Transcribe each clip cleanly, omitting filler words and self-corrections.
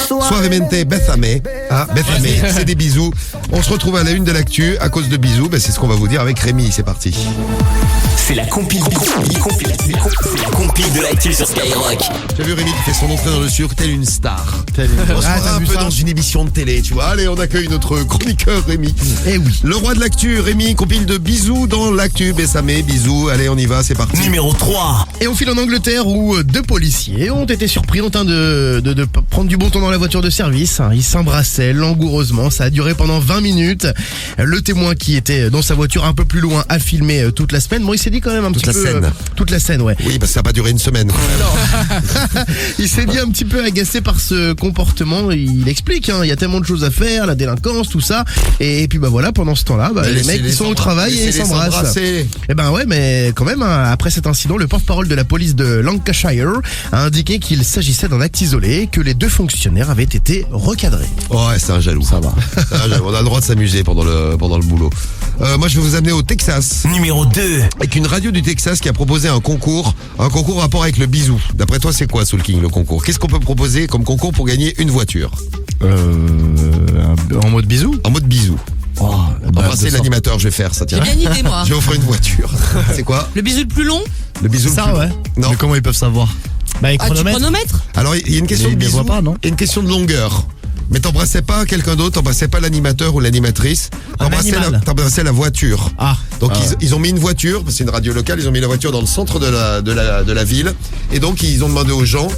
Suavemente Bethame. Ah, Bethame, c'est des bisous. On se retrouve à la une de l'actu à cause de bisous. C'est ce qu'on va vous dire avec Rémi. C'est parti. C'est la compile de l'actu sur Skyrock. J'ai vu Rémi qui fait son entrée dans le sur tel une star. On se croirait un peu dans une émission de télé, tu vois. Allez, on accueille notre chroniqueur Rémi. Eh oui. Le roi de l'actu, Rémi, compile de bisous dans l'actu. Bessamé, bisous. Allez, on y va, c'est parti. Numéro 3. Et on file en Angleterre où deux policiers ont été surpris en train de prendre du bon temps dans la voiture de service. Ils s'embrassaient langoureusement, ça a duré pendant 20 minutes. Le témoin qui était dans sa voiture un peu plus loin a filmé toute la semaine. Bon, il s'est dit quand même un Toute petit la peu... scène. Toute la scène, ouais. Oui, parce que ça n'a pas duré une semaine. Il s'est dit un petit peu agacé par ce comportement. Il explique, il y a tellement de choses à faire, la délinquance, tout ça. Et puis voilà, pendant ce temps-là, les mecs ils sont au travail et s'embrassent. Et ouais, mais quand même, après cet incident, le porte-parole de la police de Lancashire a indiqué qu'il s'agissait d'un acte isolé, que les deux fonctionnaires avaient été recadrés. Oh ouais, c'est un jaloux. Ça va. On a le droit de s'amuser pendant le boulot. Moi, je vais vous amener au Texas. Numéro 2. Avec une radio du Texas qui a proposé un concours en rapport avec le bisou. D'après toi, c'est quoi, Soul King, le concours? Qu'est-ce qu'on peut proposer comme concours pour gagner une voiture? En mode bisou? En mode bisou. Embrasser l'animateur, je vais faire ça, tiens. J'ai bien une idée, moi. Je vais offrir une voiture. C'est quoi? Le bisou le plus long? Le bisou le Ça, plus ouais. Non. Mais comment ils peuvent savoir? Du chronomètre? Alors, il y a une question de Mais ils les bisou voient pas, non et une question de longueur. Mais t'embrassais pas quelqu'un d'autre, t'embrassais pas l'animateur ou l'animatrice, t'embrassais la voiture. Ah. Donc ils ont mis une voiture, parce que c'est une radio locale, ils ont mis la voiture dans le centre de la ville, et donc ils ont demandé aux gens,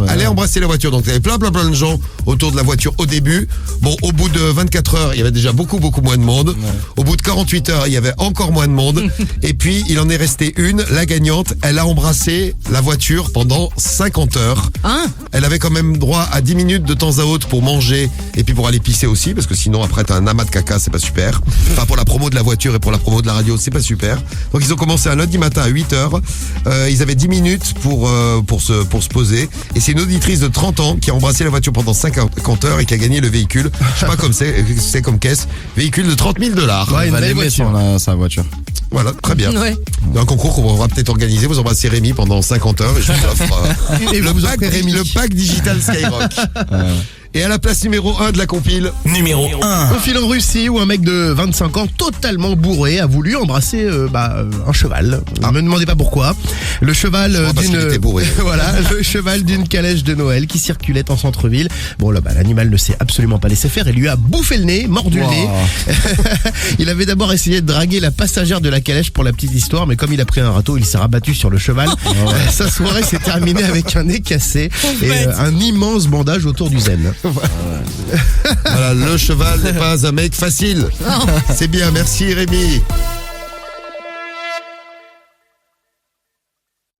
allez embrasser la voiture. Donc il y avait plein de gens autour de la voiture au début. Bon, au bout de 24 heures, il y avait déjà beaucoup moins de monde. Ouais. Au bout de 48 heures, il y avait encore moins de monde. Et puis il en est resté une, la gagnante, elle a embrassé la voiture pendant 50 heures. Hein? Elle avait quand même droit à 10 minutes de temps à autre pour manger et puis pour aller pisser aussi, parce que sinon après t'as un amas de caca, c'est pas super. Enfin, pour la promo de la voiture et pour la promo de la radio, c'est pas super. Donc ils ont commencé un lundi matin à 8h. Ils avaient 10 minutes pour se poser. Et c'est une auditrice de 30 ans qui a embrassé la voiture pendant 50 heures et qui a gagné le véhicule. Je sais pas comme c'est comme caisse. Véhicule de $30 000. Ouais, une belle voiture. Sa voiture. Voilà, très bien. Ouais. Un concours qu'on va peut-être organiser. Vous embrassez Rémi pendant 50 heures et je vous offre le pack digital Skyrock. Et à la place numéro 1 de la compile. Numéro 1. On file en Russie où un mec de 25 ans totalement bourré a voulu embrasser un cheval. Ne me demandez pas pourquoi. Le cheval parce qu'il était bourré. Voilà, le cheval d'une calèche de Noël qui circulait en centre-ville. Bon là, l'animal ne s'est absolument pas laissé faire et lui a bouffé le nez, mordu le nez. Il avait d'abord essayé de draguer la passagère de la calèche pour la petite histoire, mais comme il a pris un râteau, il s'est rabattu sur le cheval. Sa soirée s'est terminée avec un nez cassé et un immense bandage autour du zen. Voilà, le cheval n'est pas un mec facile. C'est bien, merci Rémi.